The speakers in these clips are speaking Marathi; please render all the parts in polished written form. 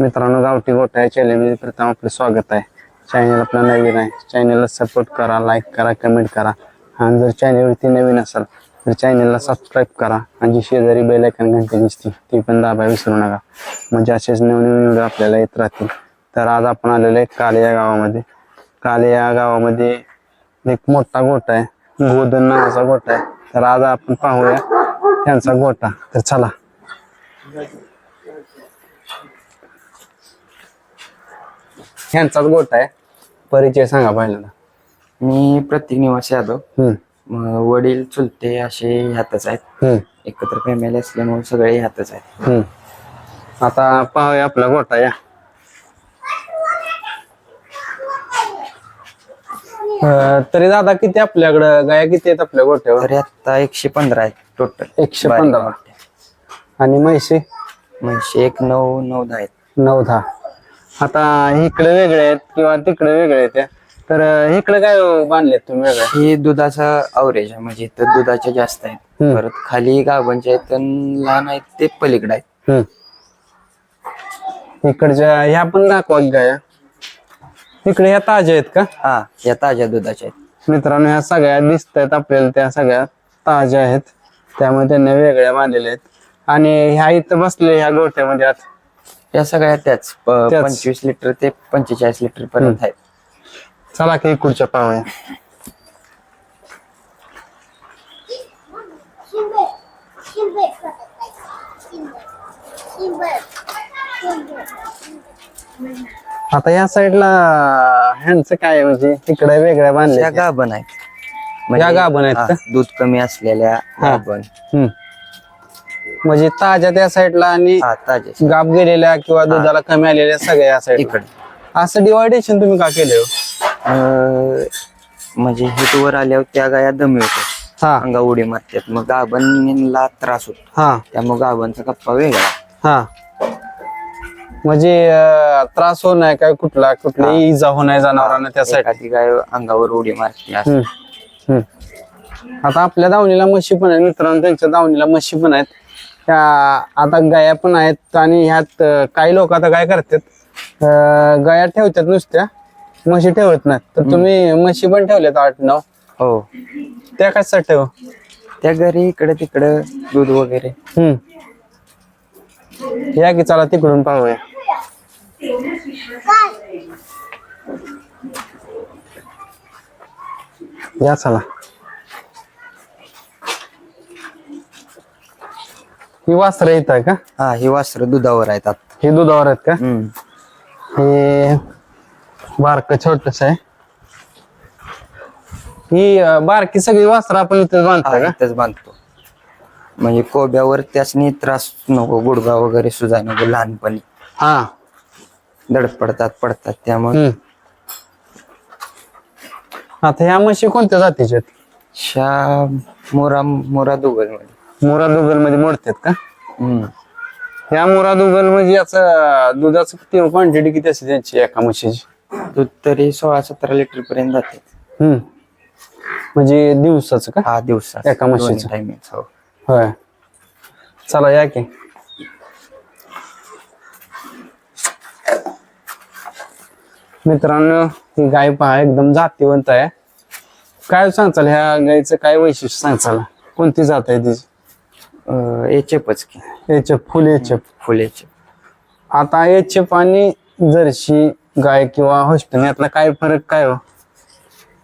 मित्रांनो, गावठी गोठा या चॅनलमध्ये प्रथम आपलं स्वागत आहे. चॅनल आपला नवीन आहे, चॅनलला सपोर्ट करा, लाईक करा, कमेंट करा. आणि जर चॅनलवरती नवीन असाल तर चॅनलला सबस्क्राईब करा आणि जी शेजारी बेल आयकॉन घंटी दिसते ती पण दाबायला विसरू नका, म्हणजे असेच नवीन व्हिडिओ आपल्याला येत राहतील. तर आज आपण आलेलो आहे काले या गावामध्ये. काले या गावामध्ये एक मोठा गोठा आहे, गोदन नावाचा गोठा आहे. तर आज आपण पाहूया त्यांचा गोठा. तर चला. ह्यांचाच गोठा आहे, परिचय सांगा पहिल्यांदा. मी प्रतीक निवास यादव. वडील चुलते असे ह्यातच आहेत. एकत्र फॅमिली असल्यामुळे सगळे ह्यातच आहेत. आता पाहूया आपला गोठा. या तरी दादा किती आपल्याकडं गाया किती आहेत आपल्या गोठ्यावर? तरी आता 115 आहेत टोटल. 115. आणि म्हैशी? म्हणजे 1 9 9 10 आहेत. 9-10. आता इकडे वेगळे आहेत किंवा तिकडे वेगळे आहेत, तर इकडे काय बांधलेत तुम्ही वेगळे? ही दुधाचा अवरेज आहे, म्हणजे इथं दुधाचे जास्त आहेत. परत खाली गाभांचे आहेत आणि लहान आहेत ते पलीकडे आहेत. इकडच्या ह्या पण दाखवा गाया. इकडे ह्या ताज्या आहेत का? हा, या ताज्या दुधाच्या आहेत. मित्रांनो, ह्या सगळ्या दिसत आहेत आपल्याला, त्या सगळ्या ताज्या आहेत, त्यामुळे त्यांनी वेगळ्या बांधलेल्या आहेत. आणि ह्या इथं बसले ह्या गोठ्यामध्ये आत या सगळ्या त्याच 25 लिटर ते 45 लिटर पर्यंत आहेत. चला की इकडच्या पाहूया. आता या साईडला ह्यांचं काय, म्हणजे तिकडे वेगळ्या बांधल्या या गाभण आहेत. या गाभण आहेत का? दूध कमी असलेल्या गाभण. म्हणजे ताज्या त्या साईडला आणि ताज्या गाप गेलेल्या किंवा दुधाला कमी आलेल्या सगळ्या या साईड. इकडे असं डिवायडेशन तुम्ही का केले? म्हणजे हिटवर आल्यावर त्या गाया दमी होतात, अंगा उडी मारतात, मग गाभणला त्रास होतो. त्यामुळे गाभणचा कप्पा वेगळा. म्हणजे त्रास होऊ नये काय, कुठली इजा होऊ नये जनावरांना त्यासाठी गाय अंगावर उडी मारते. आता आपल्या दावणीला म्हशी पण आहेत मित्रांनो, त्यांच्या दावणीला म्हशी पण आहेत, त्या आता गाया पण आहेत. आणि ह्यात काही लोक आता काय करतात, गाया ठेवतात नुसत्या, म्हशी ठेवत नाहीत. तर तुम्ही म्हशी पण ठेवल्यात 8-9? हो. त्या कशासाठी ठेव? त्या घरी इकडे तिकडे दूध वगैरे. या की चला तिकडून पाहूया. या चला. ही वासरं येत आहे का? हा, ही वासरं दुधावर आहेत. हे दुधावर आहेत का? हे बारक छोटस आहे. ही बारकी सगळी वासरं आपण इथेच बांधतो का? इथेच बांधतो, म्हणजे कोब्यावर त्यासनी त्रास नको, गुडघा वगैरे सुजाय नको लहानपणी. पडतात त्यामुळे. आता ह्या म्हशी कोणत्या जातीच्या आहेत? मोरादुगल मध्ये मोडतात का? ह्या मोरादुगल म्हणजे याचं दुधाचं किती क्वांटिटी किती असते त्यांची एका म्हशीची? दूध तरी 16-17 लिटर पर्यंत जाते. म्हणजे दिवसाचं का? हा, दिवसा एका म्हशीचं. टायमिंग. होय. चला या की. मित्रांनो, ही गाय पहा, एकदम जातीवंत आहे. काय सांगचाल ह्या गायचं, काय वैशिष्ट्य सांगचाल? कोणती जात आहे तिची? एचएफच की. एचएफ, फुल एचएफ. फुल एचएफ. आता एचएफ आणि जर्सी गाय किंवा हॉस्टन यातला काय फरक काय हो?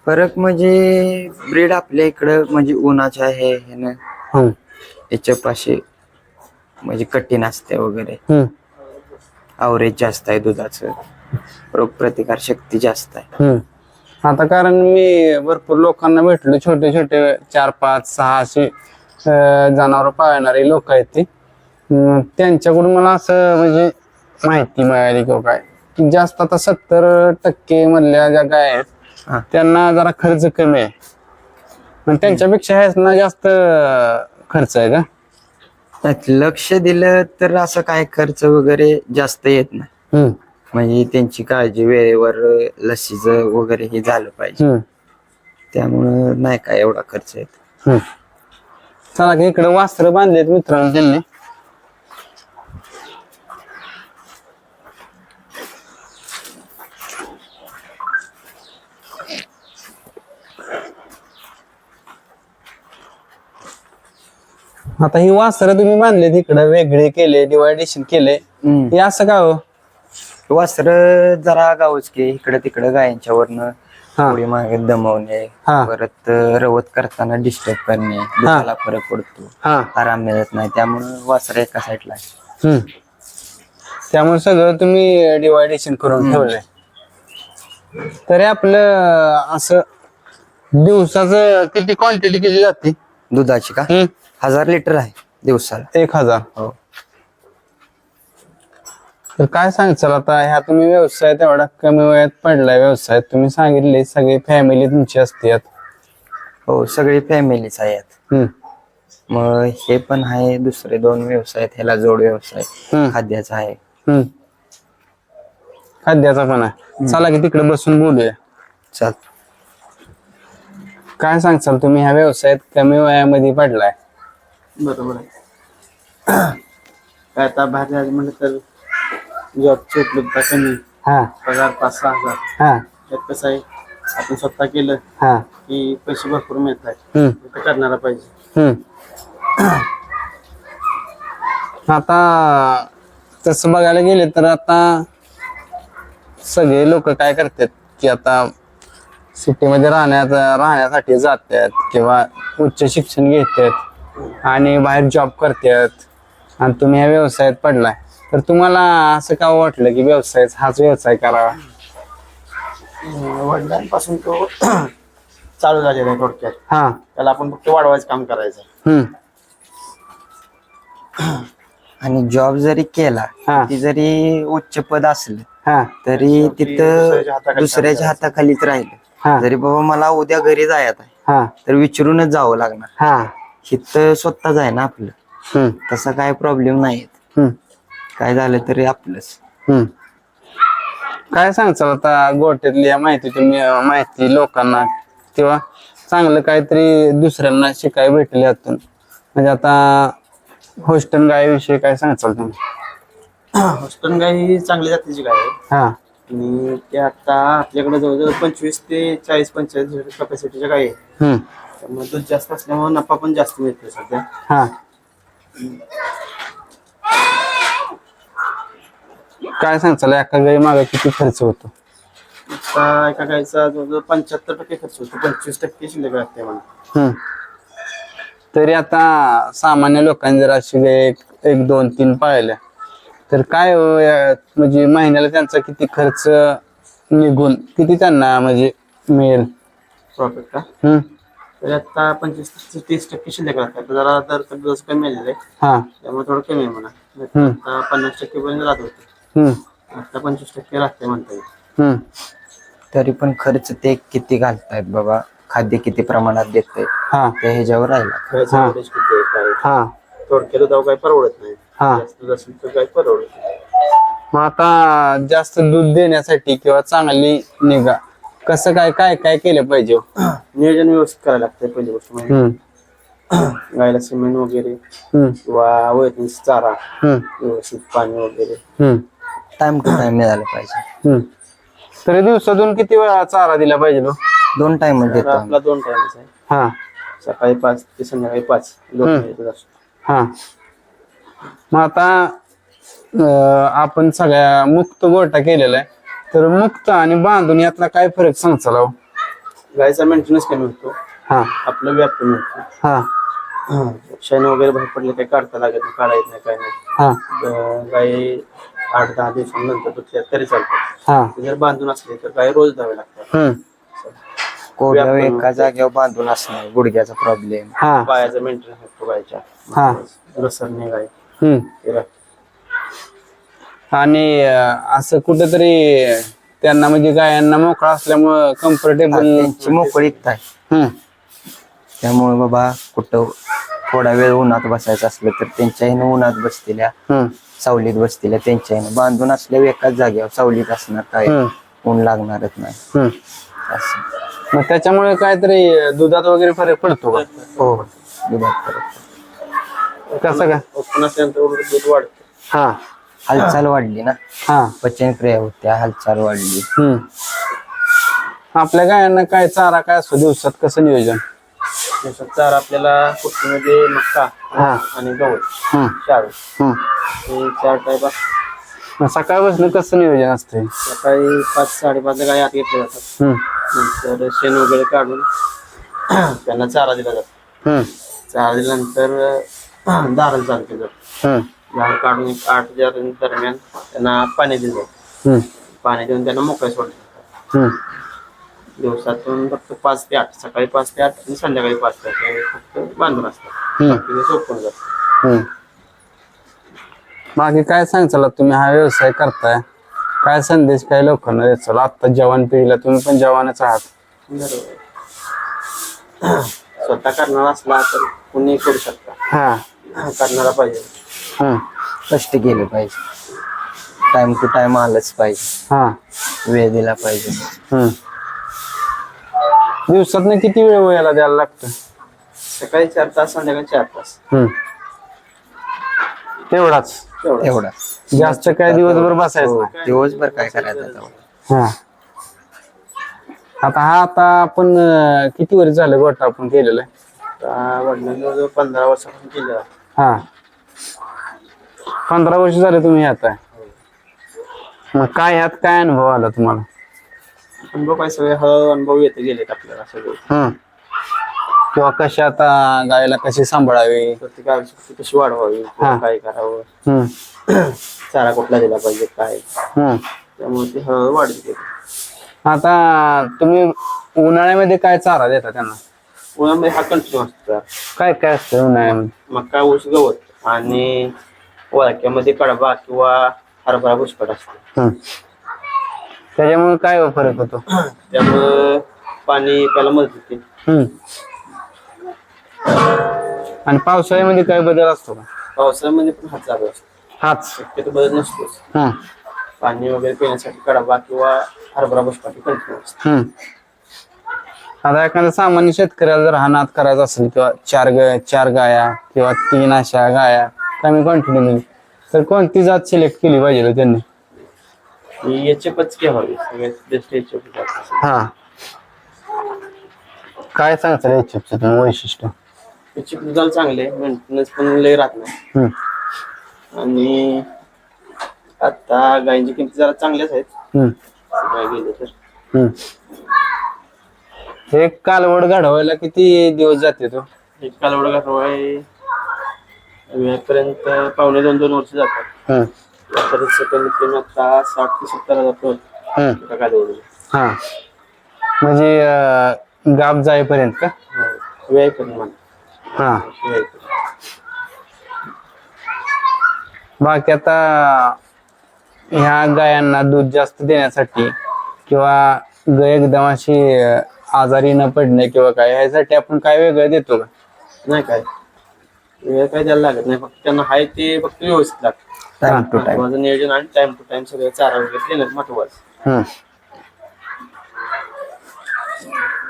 फरक म्हणजे ब्रीड आपल्या इकडं म्हणजे उन्हाच्या आहे, एचएफ असे म्हणजे कठीण असते वगैरे, अवरेज जास्त आहे दुधाचं, रोगप्रतिकार शक्ती जास्त आहे. आता कारण मी भरपूर लोकांना भेटलो, छोटे छोटे 4-5-6 असे जनावर पाळणारे लोक आहेत ते, त्यांच्याकडून मला असं म्हणजे माहिती मिळाली किंवा काय की जास्त आता 70% मधल्या ज्या गाय आहेत त्यांना जरा खर्च कमी आहे, पण त्यांच्यापेक्षा ह्याना जास्त खर्च आहे का? लक्ष दिलं तर असं काय खर्च वगैरे जास्त येत नाही. म्हणजे त्यांची काळजी वेळेवर लसीचं वगैरे हे झालं पाहिजे, त्यामुळं नाही काय एवढा खर्च येत. चला की इकडे वास्त्र बांधलेत मित्रांनो त्यांनी. आता ही वासरं तुम्ही बांधले तिकडं वेगळे केले डिवायडेशन केले हे असं का हो? वासर जरा गावच की इकडे तिकडे गायांच्या वरनं हा. थोडी मागे दमवणे हा. परत रवत करताना डिस्टर्ब करणे दुधाला फरक पडतो हा. आराम मिळत नाही त्यामुळे वासर एका साईडला आहे. हम्म. त्यामुळे सगळं तुम्ही डिवायडेशन करून ठेवलंय. तरी आपलं असं दिवसाचं किती क्वांटिटी किती जाते दुधाची का 1000 लिटर आहे दिवसाला. 1000. हो. तर काय सांगचाल आता ह्या तुम्ही व्यवसाय तेवढा कमी वयात पडलाय व्यवसाय तुम्ही सांगितले सगळी फॅमिली तुमची असते यात. हो सगळी फॅमिलीच आहेत. हम्म. मग हे पण आहे दुसरे 2 व्यवसाय आहेत ह्याला जोड व्यवसाय खाद्याचा आहे. हम्म. खाद्याचा पण आहे. चला की तिकडे बसून बोलूया. चल. काय सांगचाल तुम्ही ह्या व्यवसायात कमी वयामध्ये पडलाय? बरोबर आहे. काय आता बाहेर जायचं म्हणलं तर जॉबची उपलब्धता कमी, हा पगार 5-6 हजार. हा त्यात कसं आहे आपण स्वतः केलं हा की पैसे भरपूर मिळत आहेत. हम्म. ते करणारा पाहिजे. आता तसं बघायला गेले तर आता सगळे लोक काय करतात की आता सिटीमध्ये राहण्यासाठी जातात किंवा उच्च शिक्षण घेतात आणि बाहेर जॉब करतात आणि तुम्ही ह्या व्यवसायात पडलाय तर तुम्हाला असं का वाटलं की हाच व्यवसाय करावा? वडिलांपासून तो चालू झालेला आहे थोडक्यात. हा. त्याला आपण फक्त वाढवायचं काम करायचं. हम्म. आणि जॉब जरी केला हा. ती जरी उच्च पद असलं हा. तरी तिथं दुसऱ्याच्या हाताखाली दुसऱ्याच्या हाताखालीच राहिलं. हा. जरी बाबा मला उद्या घरी जायचं आहे हा. तर विचारूनच जावं लागणार. हा. हिथं स्वतःच आहे ना आपलं. हम्म. तसा काय प्रॉब्लेम नाही. हम्म. काय झालं तरी आपलंच. हम्म. काय सांगचाल आता गोट्यातली या माहिती लोकांना किंवा चांगलं काहीतरी दुसऱ्यांना शिकायला भेटेल यातून म्हणजे आता होस्टन गायविषयी काय सांगचाल तुम्ही? हॉस्टन गाय ही चांगली जातीची गाय आहे. हा. आणि ते आता आपल्याकडे जवळजवळ 25 ते 40-45 कॅपॅसिटीच्या गाय आहे. हम्म. त्यामुळे दूध जास्त असल्यामुळे नफा पण जास्त मिळतो सध्या. हा. काय सांगचाल एका गाई मागे किती खर्च होतो? आता एका गायचा जवळजवळ 75% खर्च होतो, 25% शिल्लक राहते म्हणा. हम्म. तरी आता सामान्य लोकांनी जर अशी गाय 1, 2, 3 पाळल्या तर काय म्हणजे महिन्याला त्यांचा किती खर्च निघून किती त्यांना म्हणजे मिळेल प्रॉफिट का? हम्म. तर आता 25 ते 30% शिल्लक राहते. आता जरा दर जसं कमी आलेलं आहे हा. त्यामुळे थोडं कमी आहे म्हणा. आता 50% पर्यंत राहत होते. हम्म. आता 25% राहते म्हणता येईल. हम्म. तरी पण खर्च ते किती घालतायत बाबा खाद्य किती प्रमाणात देते हा. ते ह्याच्यावर राहिला. खायचं हा. average किती आहे, काय हा. थोडक्यात दुधावर काही परवडत नाही. हा. जास्त दूध असेल तर काही परवडत नाही. मग आता जास्त दूध देण्यासाठी किंवा चांगली निगा कसं काय काय काय केलं पाहिजे? नियोजन व्यवस्थित करायला लागतंय पहिली गोष्ट म्हणजे. हम्म. गायला सिमेंट वगैरे हम्म. किंवा वैदिक चारा, हम्म. व्यवस्थित पाणी वगैरे. हम्म. टाइम टू टाइम मिळालं पाहिजे. हम्म. तरी दिवसातून किती वेळा चारा दिला पाहिजे? 2 टाइम तर देतो आपला 2 टाइमच आहे, हा. सकाळी 5 ते संध्याकाळी 5 दूध असतो. हा. मग आता आपण सगळ्या मुक्त गोठा केलेला आहे तर मुक्त आणि बांधून यातला काय फरक सांगचाल? गायचा मेंटेनन्स कमी होतो, हा. आपलं व्याप कमी होतो. हा. शेण वगैरे बाहेर पडले काही काढता लागत नाही, काढा येत नाही, काय नाही. हा. गाय 8-10 दिवसांनंतर दुसऱ्या तरी चालतात. हा. जर बांधून असले तर गाय रोज द्यावे लागतात. हम्म. कोरड्या एका जागेवर बांधून असणार गुडघ्याचा प्रॉब्लेम. हा. पायाचा मेंटेनन्स होतो गायच्या. हा. घसरणे गाय हम्म. ते राहते. आणि असं कुठेतरी त्यांना म्हणजे गायांना मोकळा असल्यामुळं कम्फर्टेबल त्यांची मोकळीकता आहे. हम्म. त्यामुळे बाबा कुठं थोडा वेळ उन्हात बसायचं असलं तर त्यांच्या ह्यानं उन्हात बसलेल्या हम्म. सावलीत बसलेल्या त्यांच्या ह्यानं बांधून असल्या एकाच जागेवर सावलीत असणार काय ऊन लागणारच नाही हम्म. असं. मग त्याच्यामुळे काहीतरी दुधात वगैरे फरक पडतो का? हो दुधात फरक. कसं काय? उत्पन्न असल्यानंतर उलट दूध वाढतं. हा. हालचाल वाढली ना, हा. पचनक्रिया होत्या, हालचाल वाढली. हम्म. आपल्या गायांना काय चारा काय असतो दिवसात कसं नियोजन? दिवसात चारा आपल्याला कुट्टीमध्ये मक्का हा आणि गवत हम्म, शाळू हम्म. हे 4 टाईप मग सकाळपासून कसं नियोजन असतंय? सकाळी 5-5:30 गाय आत घेतल्या जातात. हम्म, नंतर शेण वगैरे काढून त्यांना चारा दिला जातो. हम्म, चारा दिल्यानंतर दाराला चालू केलं जातं. हम्म, दार काढून 8 दरम्यान त्यांना पाणी दिलं जातं. हम्म, पाणी देऊन त्यांना मोकळे सोडलं जातं. हम्म. दिवसातून फक्त 5 ते 8 सकाळी 5 ते 8 आणि संध्याकाळी 5 ते 8 हे फक्त बांधून असतात. हम्म. बाकी दिवस ओपन जातं. हम्म. बाकी काय सांगचाल तुम्ही हा व्यवसाय करताय, काय संदेश काय लोकांना द्याल? आता जवान पिढीला, तुम्ही पण जवानच आहात. बरोबर. स्वतः करणारा असला तर कुणी करू शकता. हा. करणारा पाहिजे. हम्म. कष्ट केले पाहिजे, टाइम टू टाइम आलंच पाहिजे, हा. वेळ दिला पाहिजे. हम्म. दिवसातनं किती वेळ वयाला द्यायला लागतं? सकाळी 4 तास संध्याकाळी 4 तास हम्म. तेवढाच? तेवढं. एवढा जास्त काय दिवसभर बसायचं हो, नाही? दिवसभर काय करायचं आता? हा. आता आपण किती वर्ष झालं गोठा आपण केलेलं आहे? वडिलांनी 15 वर्षापासून केलं. हा. 15 वर्ष झाले तुम्ही ह्यात आहे. मग काय ह्यात काय अनुभव आला तुम्हाला? अनुभव काय सगळे हळू अनुभव येते गेलेत आपल्याला सगळे. हम्म. किंवा कशी आता गायला कशी सांभाळावी? प्रत्येक आवश्यकता कशी वाढवावी, हा. काय करावं, हम्म. चारा कुठला दिला पाहिजे काय, हम्म. त्यामुळे ते हळू वाढत गेले. आता तुम्ही उन्हाळ्यामध्ये काय चारा देता त्यांना? उन्हामध्ये हा कंटिन्यू असतो. काय काय असतं उन्हाळ्यामध्ये? मका, ऊस, गवत आणि वळक्यामध्ये कडबा किंवा हरभरा भुसकट असतो. हम्म. त्याच्यामुळे काय फरक होतो? त्यामुळं पाणी प्यायला मदत होते. हम्म. आणि पावसाळ्यामध्ये काय बदल असतो का? पावसाळ्यामध्ये पण हात चालू असतो. हाच. शक्यतो बदल नसतोच. हम्म. पाणी वगैरे पिण्यासाठी कडबा किंवा हरभरा भुसकट कंटिन्यू असतो. हम्म. आता एखाद्या सामान्य शेतकऱ्याला जर हा नाद करायचा असेल किंवा 4 गाया किंवा 3 अशा गाया कमी क्वांटिटीमध्ये, तर कोणती जात सिलेक्ट केली पाहिजे त्यांनी? ही एचएफच घ्यावी सगळ्यात बेस्ट एचएफ. हा. काय सांगता याच्याचं तुम्ही वैशिष्ट्य? एचएफ रिझल्ट चांगले, मेंटेनन्स पण लय राहत नाही. हम्म. आणि आता गायींची किमती जरा चांगल्याच आहेत. हम्म. काय गेले तर हम्म. हे कालवड घडवायला किती दिवस जाते तो? एक कालवड घालवाय वेळपर्यंत 1.5-2 वर्ष जातात. हम्म. परत कमीत कमी आता 60 ते 70 हजार हम्म. कालवड. हा. म्हणजे गाब जाईपर्यंत का? वेळपर्यंत म्हणा. हा. वेळपर्यंत. बाकी आता ह्या गायांना दूध जास्त देण्यासाठी किंवा गाय एकदम अशी आजारी न पडणे किंवा काय ह्यासाठी आपण काय वेगळं देतो का? नाही काय वेळ काय द्यायला लागत नाही, फक्त त्यांना हाय ते फक्त व्यवस्थित लागतं. Time to time. माझं नियोजन आणि टाइम टू टाइम सगळं चारा वगैरे देणं महत्वाचं. हम्म.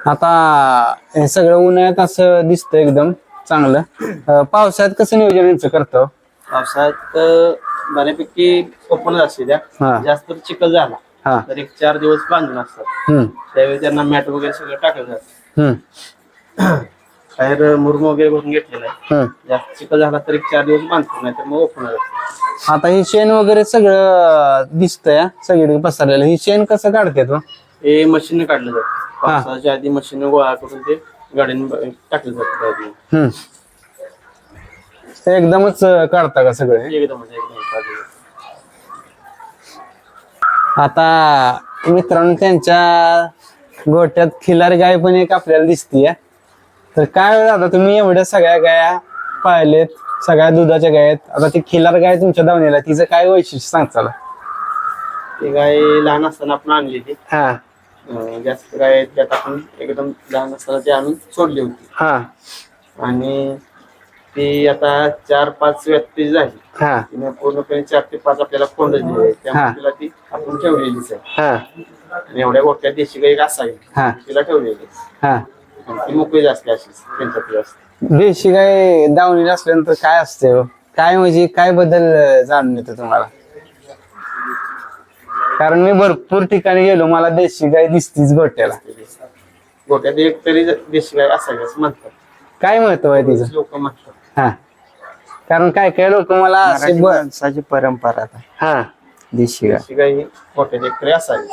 आता हे सगळं उन्हाळ्यात असं दिसतं एकदम चांगलं. पावसाळ्यात कसं नियोजन यांचं करतो? पावसाळ्यात बऱ्यापैकी ओपनच असते हा. त्या, जास्त चिखल झाला हा. तर 1-4 दिवस बांधून असतात. हम्म. त्यावेळी त्यांना मॅट वगैरे सगळं टाकलं जातं. हम्म. बाहेर मुरुम वगैरे भरून घेतलेला आहे. हम्म. जास्त चिखल झाला तर 1-4 दिवस बांधतो, नाही तर मग ओपन जातं. आता हे शेण वगैरे सगळं दिसतंय सगळीकडे पसरलेलं. ही शेण कसं काढते तो? हे मशीन काढलं जातं. पावसाच्या आधी मशीन गोळा करून ते गाडीने टाकलं जातं बाहेर. हम्म. ते एकदमच काढता का सगळे? एकदम काढलं. आता मित्रांनो त्यांच्या गोट्यात खिलार गाय पण एक आपल्याला दिसतीये. तर काय आता तुम्ही एवढ्या सगळ्या गाया पाहिलेत, सगळ्या दुधाच्या गाय आहेत, आता ती खिलार गाय तुमच्या दावणीला तिचं काय वैशिष्ट्य सांगताल? ती गाय लहान असताना आपण आणली ती. हा. जास्त गाय त्यात आपण एकदम लहान असताना ती आणून सोडली होती. हा. आणि ती आता 4-5 व्यक्ती झाली. हा. तिने पूर्णपणे 4 ते 5 आपल्याला कोंड दिली आहे, त्यामुळे तिला ती आपण ठेवलेलीच आहे. हा. आणि एवढ्या गोट्या देशी गाई असावी हा. तिला ठेवलेली. हा. आणि ती मोकळी असते अशीच त्यांच्यातली असते. देशी गाय दावणीला असल्यानंतर काय असते हो? काय म्हणजे काय बदल जाणून येतो तुम्हाला? कारण मी भरपूर ठिकाणी गेलो, मला देशी गाय दिसतीच गोट्याला. गोट्यात एक तरी देशी गाय असावी असं म्हणतात. काय महत्व आहे तिचं? लोक म्हणतात हा, कारण काय काय लोक मला असे मराठी माणसाची परंपरा आहे. हा, देशी गाय. अशी काही मोठ्याची एकरी असावी.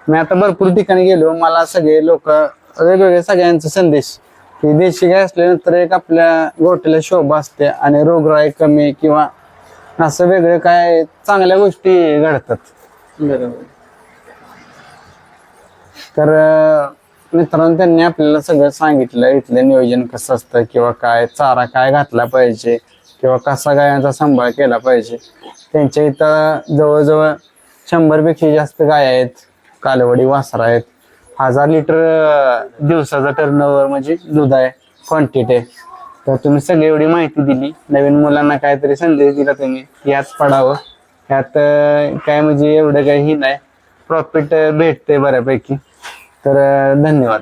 मी आता भरपूर ठिकाणी गेलो, मला सगळे लोक वेगवेगळे सगळ्यांचा संदेश की देशी गाय असल्यानंतर एक आपल्या गोठ्याला शोभा असते आणि रोगराई कमी किंवा असं वेगळे काय चांगल्या गोष्टी घडतात. बरोबर. तर मित्रांनो त्यांनी आपल्याला सगळं सांगितलं, इथलं नियोजन कसं असतं किंवा काय चारा काय घातला पाहिजे किंवा कसा गायांचा सांभाळ केला पाहिजे. त्यांच्या इथं जवळजवळ 100 पेक्षा जास्त गाय आहेत, कालवडी वासरा आहेत, 1000 लिटर दिवसाचा टर्नओव्हर म्हणजे दूध आहे, क्वांटिटी आहे. तर तुम्ही सगळी एवढी माहिती दिली, नवीन मुलांना काहीतरी संदेश दिला तुम्ही, यात पडावं. यात काय म्हणजे एवढं काही ही नाही, प्रॉफिट भेटते बऱ्यापैकी. तर धन्यवाद.